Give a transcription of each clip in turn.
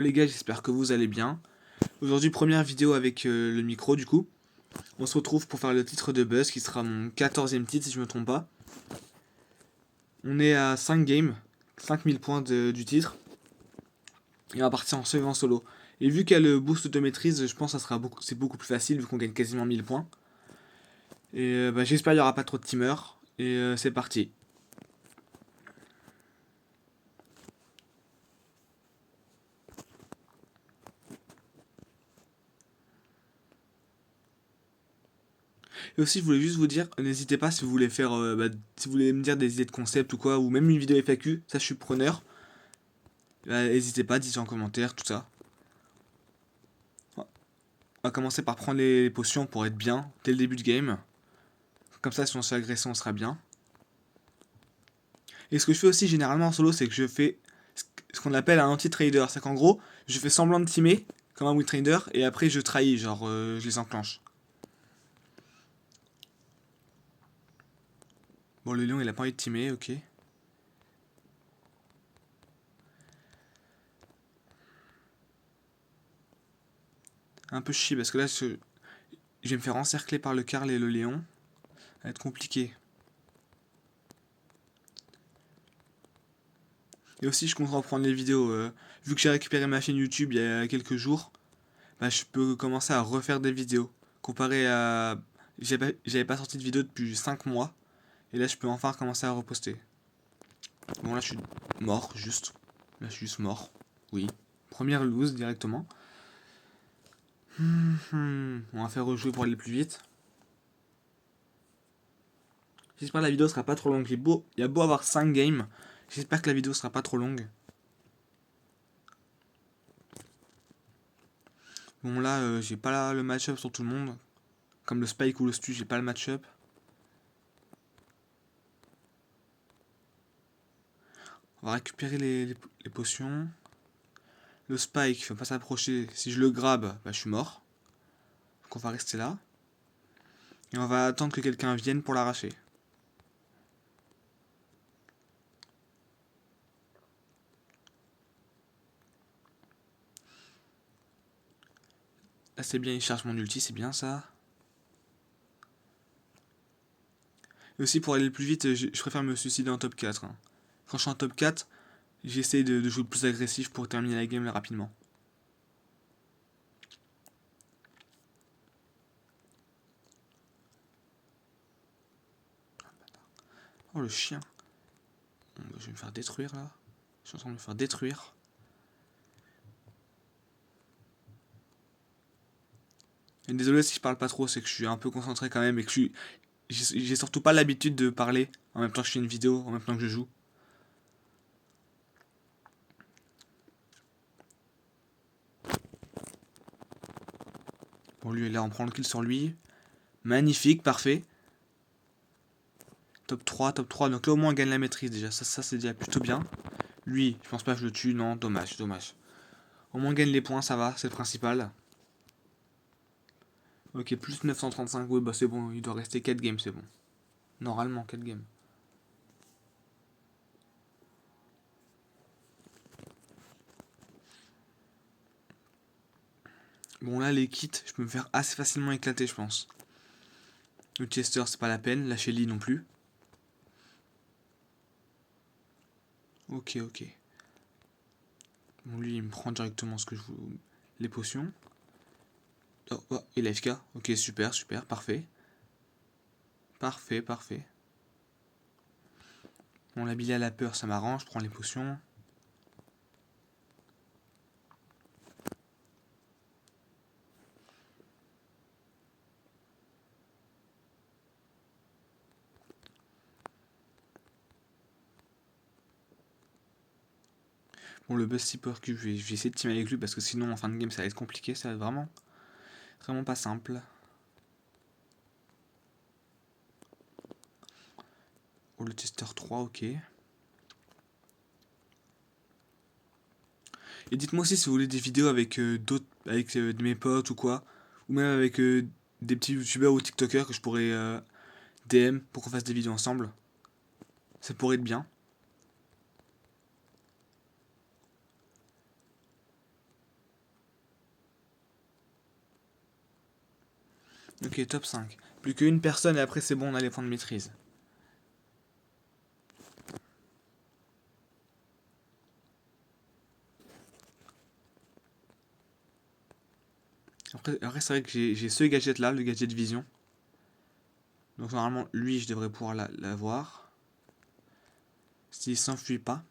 Les gars, j'espère que vous allez bien. Aujourd'hui, première vidéo avec le micro du coup. On se retrouve pour faire le titre de Buzz qui sera mon 14e titre si je me trompe pas. On est à 5 games, 5000 points du titre. Et on va partir en en solo. Et vu qu'il y a le boost de maîtrise, je pense que c'est beaucoup plus facile vu qu'on gagne quasiment 1000 points. Et j'espère qu'il n'y aura pas trop de teamers. Et c'est parti. Et aussi, je voulais juste vous dire, n'hésitez pas si vous voulez faire, si vous voulez me dire des idées de concept ou quoi, ou même une vidéo FAQ, ça je suis preneur. N'hésitez pas, dites en commentaire, tout ça. On va commencer par prendre les potions pour être bien dès le début de game. Comme ça, si on se fait agresser, on sera bien. Et ce que je fais aussi généralement en solo, c'est que je fais ce qu'on appelle un anti-trader. C'est qu'en gros, je fais semblant de teamer, comme un win trader, et après je trahis, genre je les enclenche. Bon, le lion il a pas envie de teamer, ok. Un peu chier parce que là, je vais me faire encercler par le Carl et le Léon. Ça va être compliqué. Et aussi, je compte reprendre les vidéos. Vu que j'ai récupéré ma chaîne YouTube il y a quelques jours, je peux commencer à refaire des vidéos. Comparé à. J'avais pas sorti de vidéo depuis 5 mois. Et là, je peux enfin commencer à reposter. Bon, là, je suis mort, juste. Là, je suis juste mort. Oui. Première lose directement. On va faire rejouer pour aller plus vite. J'espère que la vidéo sera pas trop longue. Il y a beau avoir 5 games. J'espère que la vidéo sera pas trop longue. Bon, là, j'ai pas le match-up sur tout le monde. Comme le Spike ou le Stu, j'ai pas le match-up. On va récupérer les potions. Le Spike, il faut pas s'approcher. Si je le grabe, je suis mort. Donc on va rester là. Et on va attendre que quelqu'un vienne pour l'arracher. Là c'est bien, il charge mon ulti, c'est bien ça. Et aussi pour aller le plus vite, je préfère me suicider en top 4. Hein. Quand je suis en top 4, j'essaie de jouer le plus agressif pour terminer la game rapidement. Oh le chien. Bon, je vais me faire détruire là. Je suis en train de me faire détruire. Et désolé si je parle pas trop, c'est que je suis un peu concentré quand même et que j'ai surtout pas l'habitude de parler en même temps que je fais une vidéo, en même temps que je joue. Bon, lui, là, on prend le kill sur lui. Magnifique, parfait. Top 3, top 3. Donc là, au moins, on gagne la maîtrise déjà. Ça c'est déjà plutôt bien. Lui, je pense pas que je le tue. Non, dommage, dommage. Au moins, on gagne les points, ça va, c'est le principal. Ok, plus 935. Oui, c'est bon. Il doit rester 4 games, c'est bon. Normalement, 4 games. Bon, là, les kits, je peux me faire assez facilement éclater, je pense. Le Chester, c'est pas la peine. La Shelly non plus. Ok, ok. Bon, lui, il me prend directement ce que je veux. Les potions. Oh, oh, et l'AFK. Ok, super, super, parfait. Parfait, parfait. Bon, la Billy a la peur, ça m'arrange. Je prends les potions. Bon, le Buzz Seeper Cube, je vais essayer de team avec lui parce que sinon en fin de game ça va être compliqué, ça va être vraiment pas simple. Oh, le Tester 3, ok. Et dites-moi aussi si vous voulez des vidéos avec avec mes potes ou quoi, ou même avec des petits youtubeurs ou tiktokers que je pourrais DM pour qu'on fasse des vidéos ensemble. Ça pourrait être bien. Ok, top 5. Plus qu'une personne et après c'est bon, on a les points de maîtrise. Après c'est vrai que j'ai ce gadget là, le gadget vision. Donc normalement, lui, je devrais pouvoir l'avoir. S'il s'enfuit pas.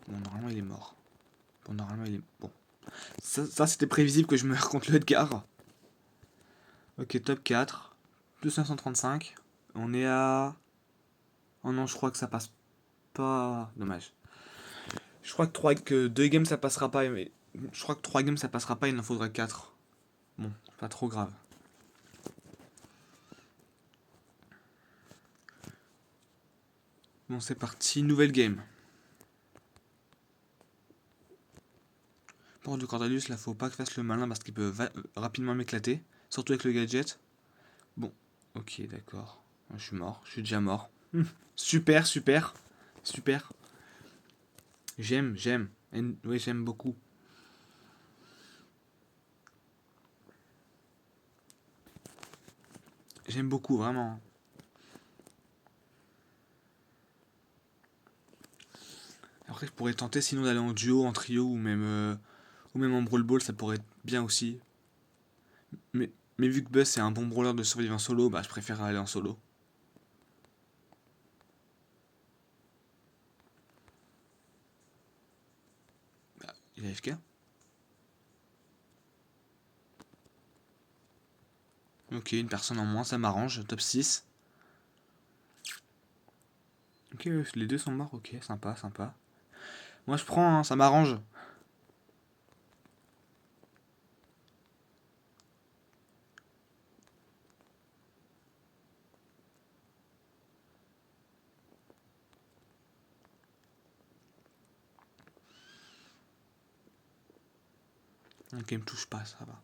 Bon, normalement, il est mort. Bon, normalement, il est... Bon. Ça c'était prévisible que je meure contre le Edgar. Ok, top 4. Plus 535. On est à... Oh non, je crois que ça passe pas... Dommage. Je crois que 2 games ça passera pas, mais... Je crois que 3 games ça passera pas, il en faudra 4. Bon, pas trop grave. Bon, c'est parti, nouvelle game. Pour du Cordalius, là, faut pas que fasse le malin parce qu'il peut rapidement m'éclater. Surtout avec le gadget. Bon, ok, d'accord. Je suis mort, je suis déjà mort. Super, super, super. J'aime. Oui, j'aime beaucoup. J'aime beaucoup, vraiment. Après, je pourrais tenter sinon d'aller en duo, en trio ou même en brawl ball, ça pourrait être bien aussi. Mais vu que Buzz c'est un bon brawler de survivre en solo, bah je préfère aller en solo. Bah, il est AFK. Ok, une personne en moins, ça m'arrange. Top 6. Ok, les deux sont morts, ok, sympa, sympa. Moi je prends, hein, ça m'arrange. Ok, il me touche pas, ça va.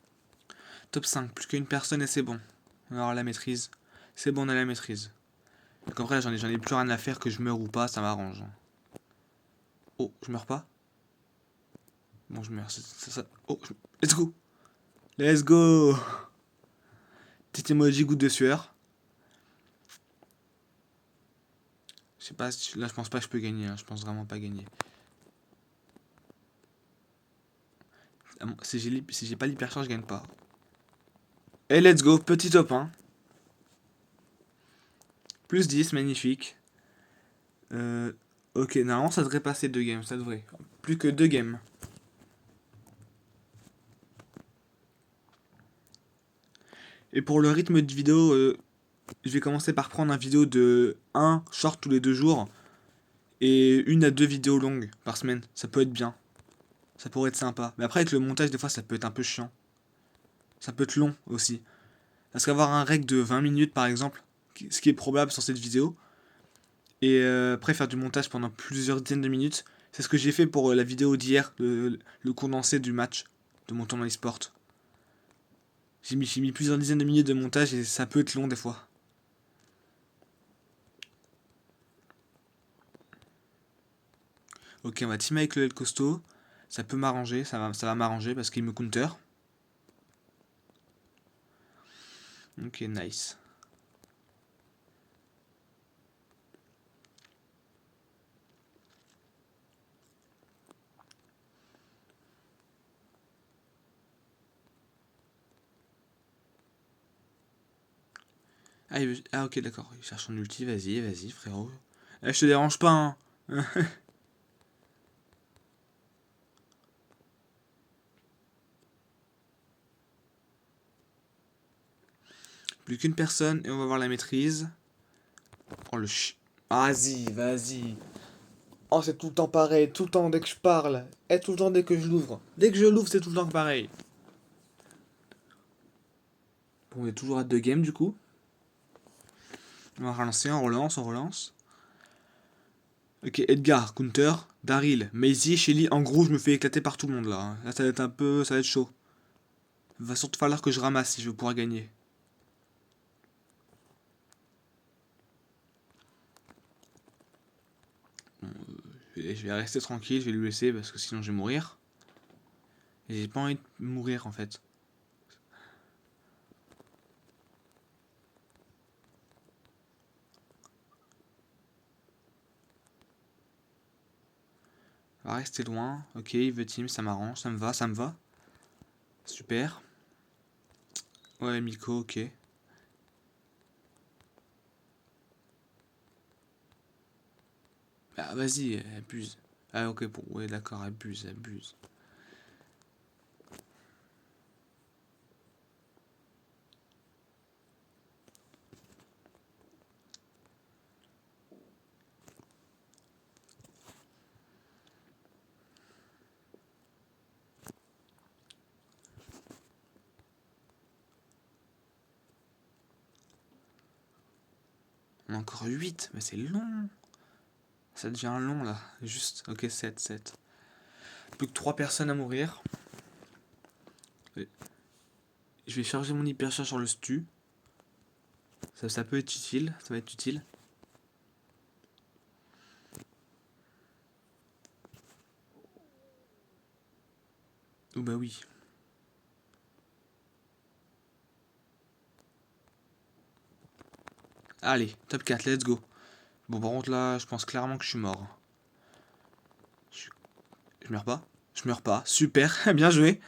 Top 5, plus qu'une personne et c'est bon. On aura la maîtrise. C'est bon, on a la maîtrise. Donc après, j'en ai plus rien à faire que je meure ou pas, ça m'arrange. Oh, je meurs pas. Bon, je meurs. Oh, let's go. Let's go. Petit emoji goutte de sueur. Je sais pas, là je pense pas que je peux gagner, hein. Je pense vraiment pas gagner. Si j'ai pas l'hypercharge, je gagne pas. Et let's go, petit top 1. Plus 10, magnifique. Euh, ok, normalement ça devrait passer 2 games, ça devrait. Plus que 2 games. Et pour le rythme de vidéo, je vais commencer par prendre un vidéo de un short tous les 2 jours. Et 1 à 2 vidéos longues par semaine. Ça peut être bien. Ça pourrait être sympa. Mais après avec le montage, des fois ça peut être un peu chiant. Ça peut être long aussi. Parce qu'avoir un rec de 20 minutes par exemple, ce qui est probable sur cette vidéo, et après faire du montage pendant plusieurs dizaines de minutes. C'est ce que j'ai fait pour la vidéo d'hier, le condensé du match de mon tournoi e-sport. J'ai mis plusieurs dizaines de minutes de montage et ça peut être long des fois. Ok, on va teamer avec le L costaud. Ça peut m'arranger, ça va m'arranger parce qu'il me counter. Ok, nice. Ah, ok, d'accord. Il cherche son ulti, vas-y, frérot. Eh, je te dérange pas, hein. Plus qu'une personne et on va voir la maîtrise. Oh le ch... Vas-y. Oh, c'est tout le temps pareil, tout le temps dès que je parle, et tout le temps dès que je l'ouvre. Dès que je l'ouvre, c'est tout le temps pareil. Bon, on est toujours à 2 games du coup. On va relancer, on relance. Ok, Edgar, Counter, Daryl, Maisie, Shelly. En gros, je me fais éclater par tout le monde là, hein. Là, ça va être un peu. Ça va être chaud. Il va surtout falloir que je ramasse si je veux pouvoir gagner. Bon, je vais rester tranquille, je vais lui laisser parce que sinon je vais mourir. Et j'ai pas envie de mourir en fait. On va rester loin. Ok, il veut team, ça m'arrange, ça me va, ça me va. Super. Ouais, Miko, ok. Ah, vas-y, abuse. Ah, ok, bon, ouais, d'accord, abuse, abuse. On a encore 8, mais c'est long. Ça devient long là. Juste, ok, 7, 7. Plus que 3 personnes à mourir. Et je vais charger mon hypercharge sur le stu. Ça peut être utile, ça va être utile. Oh bah oui. Allez, top 4, let's go. Bon, par contre là, je pense clairement que je suis mort. Je meurs pas. Je meurs pas. Super, bien joué.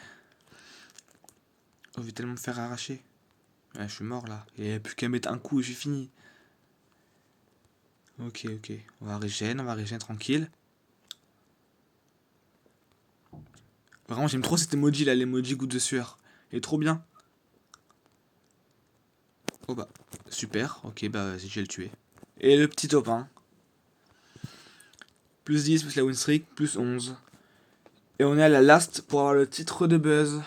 Oh, je vais tellement me faire arracher. Ouais, je suis mort là. Il n'y a plus qu'à mettre un coup et j'ai fini. Ok, ok. On va régène tranquille. Vraiment, j'aime trop cet emoji là, l'emoji goutte de sueur. Il est trop bien. Oh bah, super. Ok, bah vas-y, je vais le tuer. Et le petit top 1. Plus 10, plus la win streak, plus 11. Et on est à la last pour avoir le titre de buzz.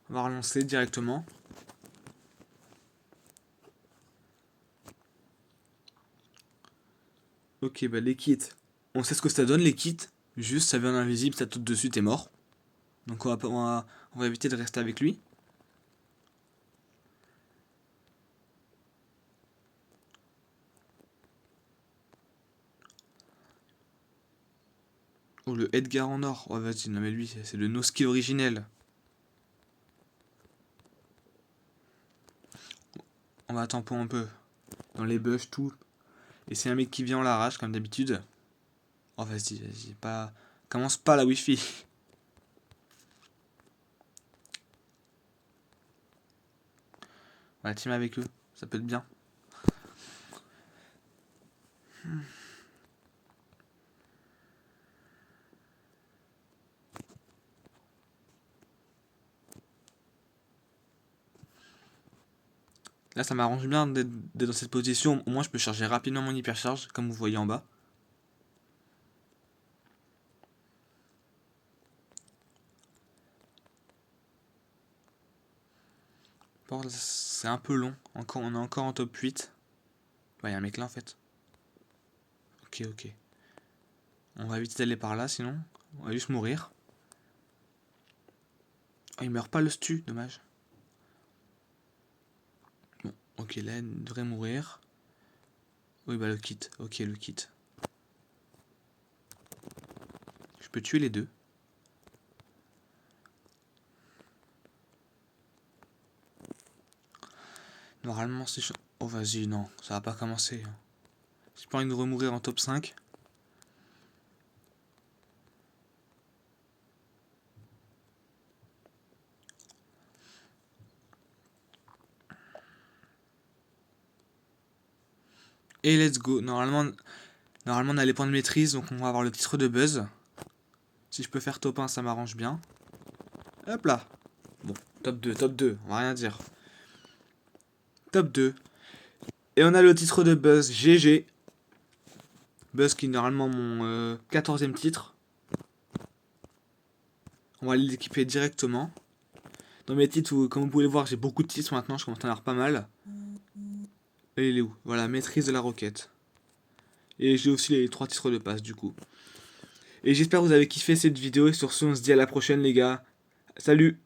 On va relancer directement. Ok, bah les kits. On sait ce que ça donne, les kits. Juste, ça vient d'invisible, ça tout dessus, t'es mort. Donc on va éviter de rester avec lui. Oh, le Edgar en or. Oh, vas-y, non mais lui, c'est le no-skill originel. On va tampon un peu. Dans les bush, tout. Et c'est un mec qui vient en l'arrache, comme d'habitude. Oh, vas-y, vas-y, pas... Commence pas la wifi. On va team avec eux, ça peut être bien. Là, ça m'arrange bien d'être dans cette position. Au moins, je peux charger rapidement mon hypercharge, comme vous voyez en bas. C'est un peu long. Encore, on est encore en top 8. Bah, il y a un mec là en fait. Ok, ok. On va éviter d'aller par là sinon. On va juste mourir. Oh, il meurt pas le stu, dommage. Bon, ok, là, il devrait mourir. Oui, bah le kit. Ok, le kit. Je peux tuer les deux. Normalement, c'est... Oh, vas-y, non. Ça va pas commencer. J'ai pas envie de remourir en top 5. Et let's go. Normalement, on a les points de maîtrise, donc on va avoir le titre de buzz. Si je peux faire top 1, ça m'arrange bien. Hop là. Bon, top 2, on va rien dire. Top 2. Et on a le titre de buzz GG. Buzz qui est normalement mon 14e titre. On va l'équiper directement. Dans mes titres, comme vous pouvez le voir, j'ai beaucoup de titres maintenant, je commence à en avoir pas mal. Et il est où? Voilà, maîtrise de la roquette. Et j'ai aussi les 3 titres de passe du coup. Et j'espère que vous avez kiffé cette vidéo et sur ce on se dit à la prochaine les gars. Salut!